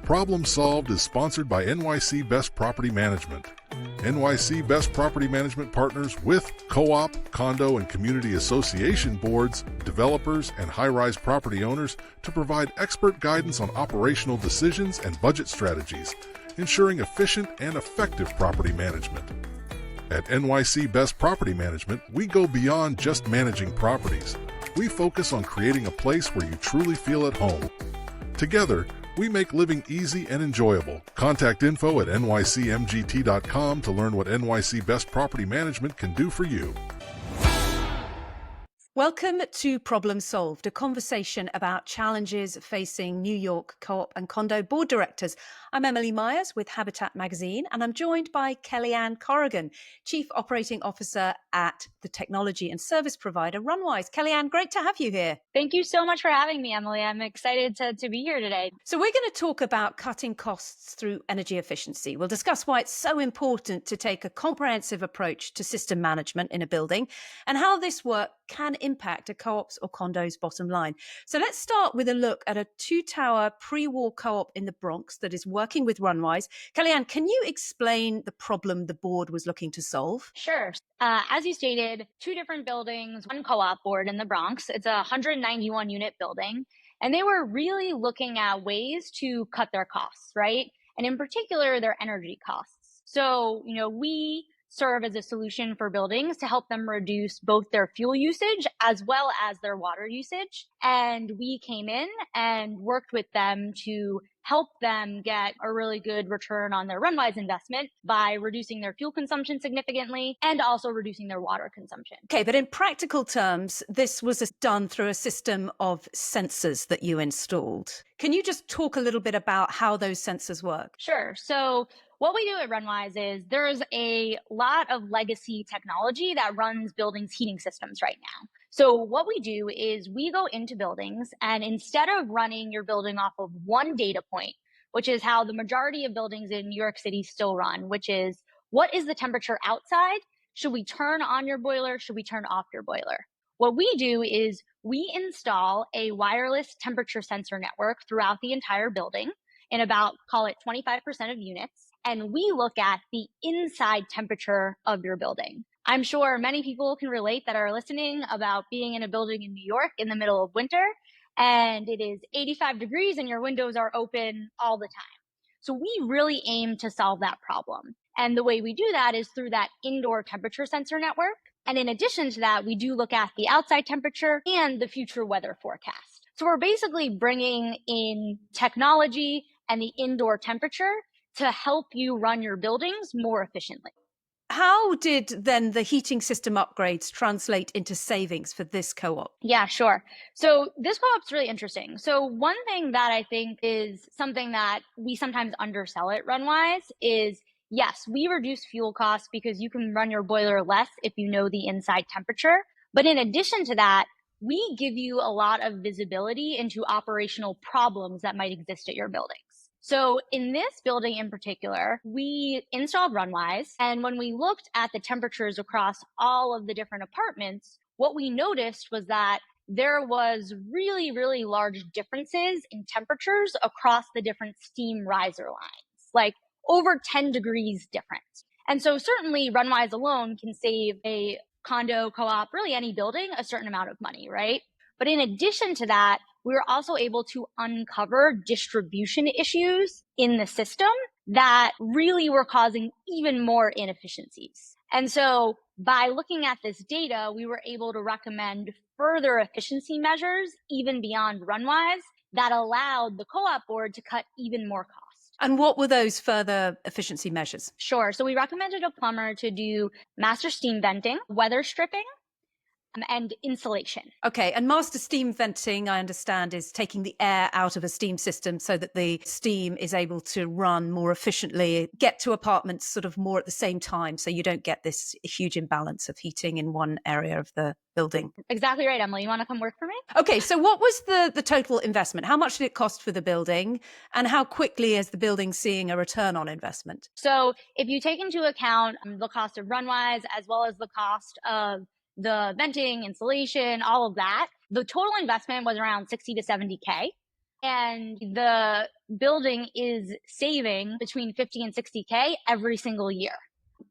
Problem Solved is sponsored by NYC Best Property Management. NYC Best Property Management partners with co-op, condo, and community association boards, developers, and high-rise property owners to provide expert guidance on operational decisions and budget strategies, ensuring efficient and effective property management. At NYC Best Property Management, we go beyond just managing properties. We focus on creating a place where you truly feel at home. Together, we make living easy and enjoyable. Contact info at nycmgt.com to learn what NYC Best Property Management can do for you. Welcome to Problem Solved, a conversation about challenges facing New York co-op and condo board directors. I'm Emily Myers with Habitat Magazine, and I'm joined by Kellyanne Corrigan, Chief Operating Officer at the technology and service provider Runwise. Kellyanne, great to have you here. Thank you so much for having me, Emily. I'm excited to be here today. So we're going to talk about cutting costs through energy efficiency. We'll discuss why it's so important to take a comprehensive approach to system management in a building and how this work can impact a co-op's or condo's bottom line. So let's start with a look at a two-tower pre-war co-op in the Bronx that is working with Runwise. Kellyanne, can you explain the problem the board was looking to solve? Sure. As you stated, two different buildings, one co-op board in the Bronx. It's a 191 unit building. And they were really looking at ways to cut their costs, right? And in particular, their energy costs. So, we serve as a solution for buildings to help them reduce both their fuel usage as well as their water usage. And we came in and worked with them to help them get a really good return on their Runwise investment by reducing their fuel consumption significantly and also reducing their water consumption. Okay, but in practical terms, this was done through a system of sensors that you installed. Can you just talk a little bit about how those sensors work? Sure. So what we do at Runwise is there's a lot of legacy technology that runs buildings' heating systems right now. So what we do is we go into buildings, and instead of running your building off of one data point, which is how the majority of buildings in New York City still run, which is what is the temperature outside? Should we turn on your boiler? Should we turn off your boiler? What we do is we install a wireless temperature sensor network throughout the entire building in about, call it 25% of units. And we look at the inside temperature of your building. I'm sure many people can relate that are listening about being in a building in New York in the middle of winter, and it is 85 degrees and your windows are open all the time. So we really aim to solve that problem. And the way we do that is through that indoor temperature sensor network. And in addition to that, we do look at the outside temperature and the future weather forecast. So we're basically bringing in technology and the indoor temperature to help you run your buildings more efficiently. How did then the heating system upgrades translate into savings for this co-op? Yeah, sure. So this co-op's really interesting. So one thing that I think is something that we sometimes undersell at Runwise is, yes, we reduce fuel costs because you can run your boiler less if you know the inside temperature. But in addition to that, we give you a lot of visibility into operational problems that might exist at your buildings. So in this building in particular, we installed Runwise. And when we looked at the temperatures across all of the different apartments, what we noticed was that there was really, really large differences in temperatures across the different steam riser lines, like over 10 degrees difference. And so certainly Runwise alone can save a condo, co-op, really any building a certain amount of money, right? But in addition to that, we were also able to uncover distribution issues in the system that really were causing even more inefficiencies. And so by looking at this data, we were able to recommend further efficiency measures, even beyond Runwise, that allowed the co-op board to cut even more costs. And what were those further efficiency measures? Sure. So we recommended a plumber to do master steam venting, weather stripping, and insulation. Okay, and master steam venting, I understand, is taking the air out of a steam system so that the steam is able to run more efficiently, get to apartments sort of more at the same time, so you don't get this huge imbalance of heating in one area of the building. Exactly right, Emily. You want to come work for me? Okay, so what was the total investment? How much did it cost for the building? And how quickly is the building seeing a return on investment? So if you take into account the cost of Runwise as well as the cost of the venting, insulation, all of that, the total investment was around 60 to 70K. and the building is saving between 50 and 60K every single year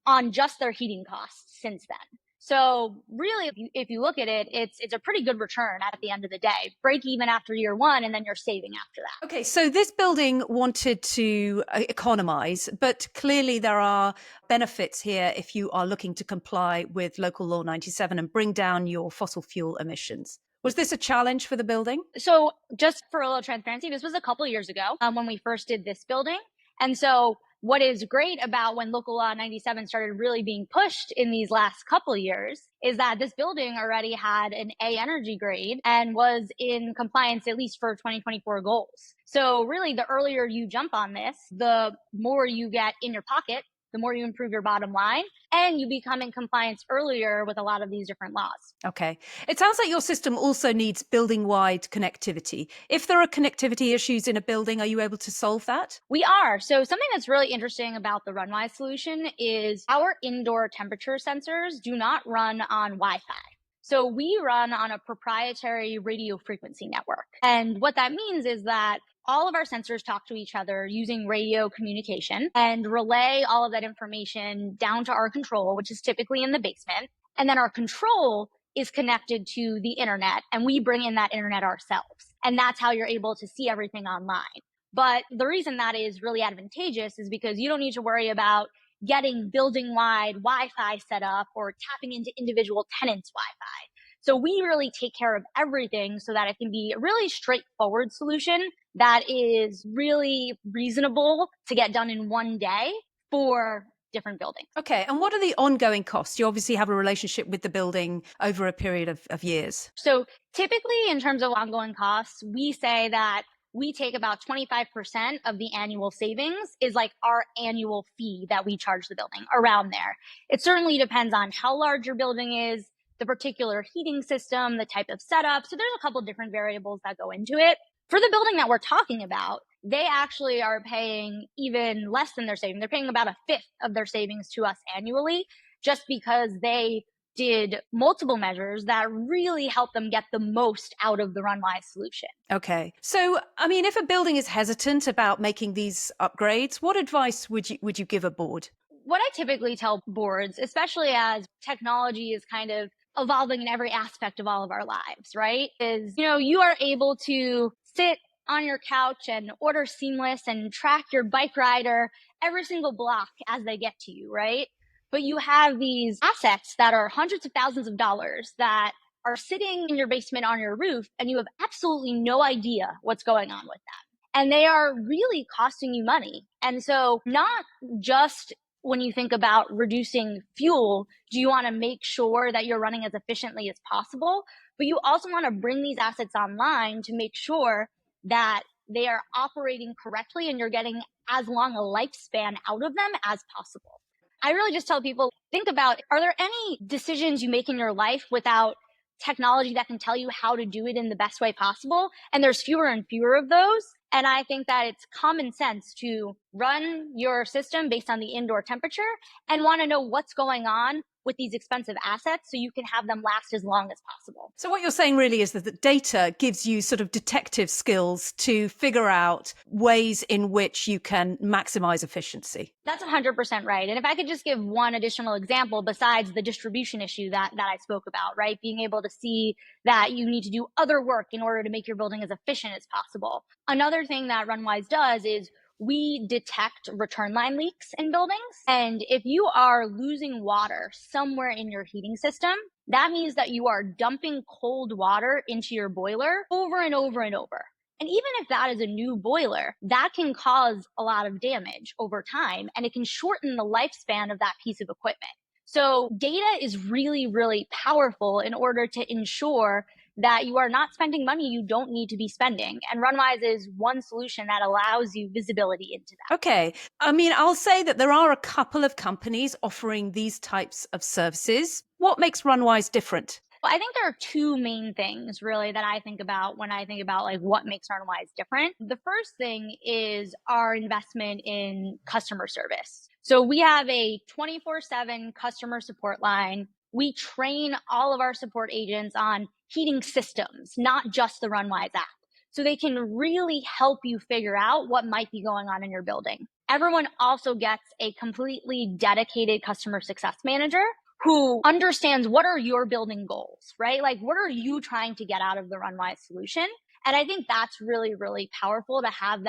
on just their heating costs since then. So really, if you look at it, it's a pretty good return at the end of the day. Break even after year one, and then you're saving after that. Okay, so this building wanted to economize, but clearly there are benefits here if you are looking to comply with Local Law 97 and bring down your fossil fuel emissions. Was this a challenge for the building? So just for a little transparency, this was a couple of years ago when we first did this building. And so what is great about when Local Law 97 started really being pushed in these last couple of years is that this building already had an A energy grade and was in compliance at least for 2024 goals. So really, the earlier you jump on this, the more you get in your pocket, the more you improve your bottom line, and you become in compliance earlier with a lot of these different laws. Okay. It sounds like your system also needs building-wide connectivity. If there are connectivity issues in a building, are you able to solve that? We are. So something that's really interesting about the Runwise solution is our indoor temperature sensors do not run on Wi-Fi. So we run on a proprietary radio frequency network. And what that means is that all of our sensors talk to each other using radio communication and relay all of that information down to our control, which is typically in the basement. And then our control is connected to the internet, and we bring in that internet ourselves. And that's how you're able to see everything online. But the reason that is really advantageous is because you don't need to worry about getting building-wide Wi-Fi set up or tapping into individual tenants' Wi-Fi. So we really take care of everything so that it can be a really straightforward solution that is really reasonable to get done in one day for different buildings. Okay. And what are the ongoing costs? You obviously have a relationship with the building over a period of years. So typically in terms of ongoing costs, we say that we take about 25% of the annual savings is like our annual fee that we charge the building, around there. It certainly depends on how large your building is, the particular heating system, the type of setup. So there's a couple different variables that go into it. For the building that we're talking about, they actually are paying even less than their savings. They're paying about a fifth of their savings to us annually, just because they did multiple measures that really help them get the most out of the Runwise solution. Okay. So, I mean, if a building is hesitant about making these upgrades, what advice would you give a board? What I typically tell boards, especially as technology is kind of evolving in every aspect of all of our lives, right? Is, you are able to sit on your couch and order Seamless and track your bike rider every single block as they get to you, right? But you have these assets that are hundreds of thousands of dollars that are sitting in your basement on your roof, and you have absolutely no idea what's going on with them. And they are really costing you money. And so not just when you think about reducing fuel, do you want to make sure that you're running as efficiently as possible? But you also want to bring these assets online to make sure that they are operating correctly and you're getting as long a lifespan out of them as possible. I really just tell people, think about, are there any decisions you make in your life without technology that can tell you how to do it in the best way possible? And there's fewer and fewer of those. And I think that it's common sense to run your system based on the indoor temperature and want to know what's going on with these expensive assets so you can have them last as long as possible. So what you're saying really is that the data gives you sort of detective skills to figure out ways in which you can maximize efficiency. That's 100% right. And if I could just give one additional example besides the distribution issue that I spoke about, right? Being able to see that you need to do other work in order to make your building as efficient as possible. Another thing that Runwise does is we detect return line leaks in buildings. And if you are losing water somewhere in your heating system, that means that you are dumping cold water into your boiler over and over and over. And even if that is a new boiler, that can cause a lot of damage over time, and it can shorten the lifespan of that piece of equipment. So data is really, really powerful in order to ensure that you are not spending money you don't need to be spending. And Runwise is one solution that allows you visibility into that. Okay. I mean, I'll say that there are a couple of companies offering these types of services. What makes Runwise different? Well, I think there are two main things really that I think about when I think about like what makes Runwise different. The first thing is our investment in customer service. So we have a 24/7 customer support line. We train all of our support agents on heating systems, not just the Runwise app. so they can really help you figure out what might be going on in your building. Everyone also gets a completely dedicated customer success manager who understands what are your building goals, right? Like, what are you trying to get out of the Runwise solution? And I think that's really, really powerful to have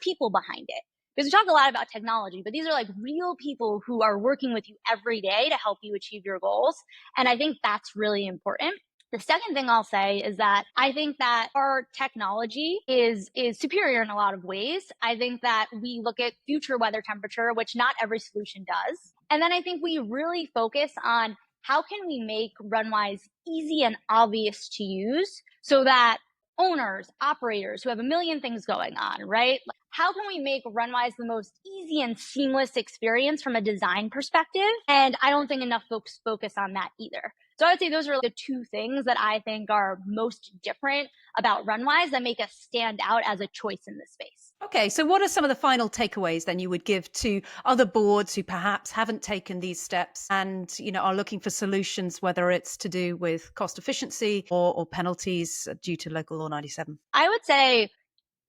people behind it. Because we talk a lot about technology, but these are like real people who are working with you every day to help you achieve your goals. And I think that's really important. The second thing I'll say is that I think that our technology is superior in a lot of ways. I think that we look at future weather temperature, which not every solution does. And then I think we really focus on how can we make Runwise easy and obvious to use so that owners, operators who have a million things going on, right? How can we make Runwise the most easy and seamless experience from a design perspective? And I don't think enough folks focus on that either. So I would say those are the two things that I think are most different about Runwise that make us stand out as a choice in this space. Okay, so what are some of the final takeaways then you would give to other boards who perhaps haven't taken these steps and, are looking for solutions, whether it's to do with cost efficiency or penalties due to Local Law 97? I would say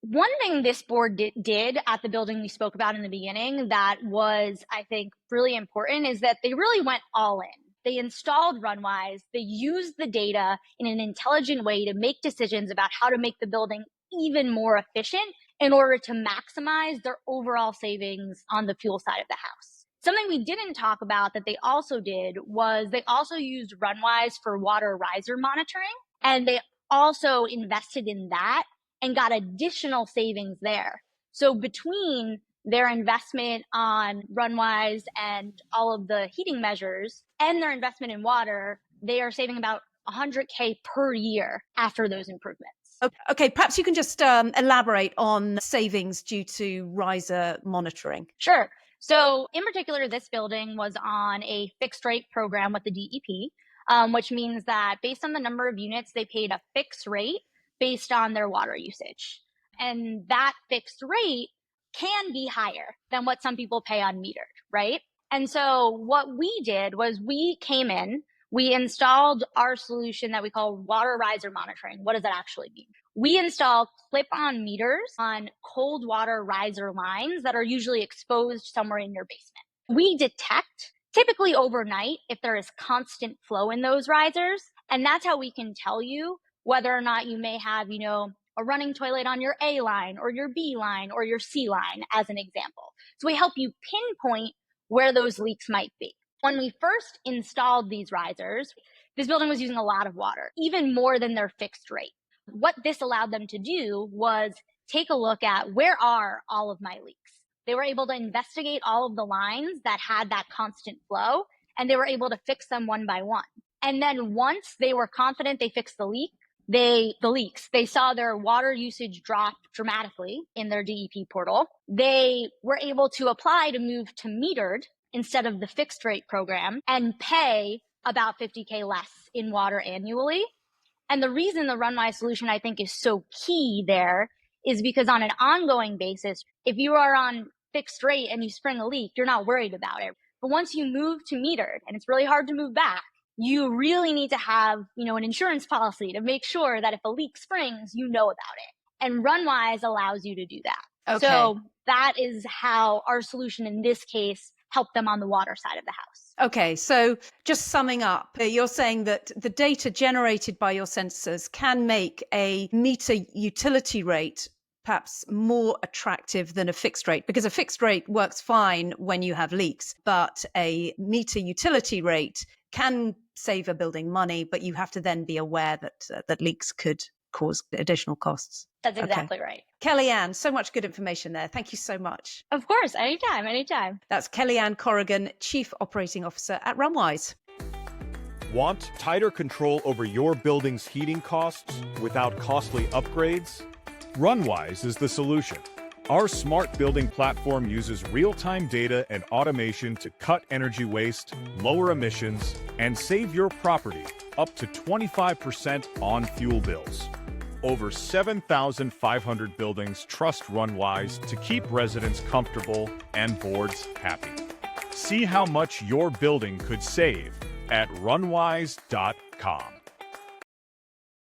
one thing this board did at the building we spoke about in the beginning that was, I think, really important is that they really went all in. They installed Runwise. They used the data in an intelligent way to make decisions about how to make the building even more efficient in order to maximize their overall savings on the fuel side of the house. Something we didn't talk about that they also did was they also used Runwise for water riser monitoring, and they also invested in that and got additional savings there. So between their investment on Runwise and all of the heating measures and their investment in water, they are saving about $100K per year after those improvements. Okay, perhaps you can just elaborate on savings due to riser monitoring. Sure. So in particular, this building was on a fixed rate program with the DEP, which means that based on the number of units, they paid a fixed rate based on their water usage. And that fixed rate can be higher than what some people pay on metered, right? And so what we did was we came in, we installed our solution that we call water riser monitoring. What does that actually mean? We install clip-on meters on cold water riser lines that are usually exposed somewhere in your basement. We detect, typically overnight, if there is constant flow in those risers, and that's how we can tell you whether or not you may have, a running toilet on your A line or your B line or your C line, as an example. So we help you pinpoint where those leaks might be. When we first installed these risers, this building was using a lot of water, even more than their fixed rate. What this allowed them to do was take a look at where are all of my leaks. They were able to investigate all of the lines that had that constant flow, and they were able to fix them one by one. And then once they were confident they fixed the leaks, they saw their water usage drop dramatically in their DEP portal. They were able to apply to move to metered instead of the fixed rate program and pay about $50K less in water annually. And the reason the Runwise solution, I think, is so key there is because on an ongoing basis, if you are on fixed rate and you spring a leak, you're not worried about it. But once you move to metered, and it's really hard to move back, you really need to have, an insurance policy to make sure that if a leak springs, you know about it. And Runwise allows you to do that. Okay. So that is how our solution in this case helped them on the water side of the house. Okay, so just summing up, you're saying that the data generated by your sensors can make a meter utility rate perhaps more attractive than a fixed rate, because a fixed rate works fine when you have leaks, but a meter utility rate can save a building money, but you have to then be aware that leaks could cause additional costs. That's exactly right. Kellyanne, so much good information there. Thank you so much. Of course, anytime. That's Kellyanne Corrigan, Chief Operating Officer at Runwise. Want tighter control over your building's heating costs without costly upgrades? Runwise is the solution. Our smart building platform uses real-time data and automation to cut energy waste, lower emissions, and save your property up to 25% on fuel bills. Over 7,500 buildings trust Runwise to keep residents comfortable and boards happy. See how much your building could save at runwise.com.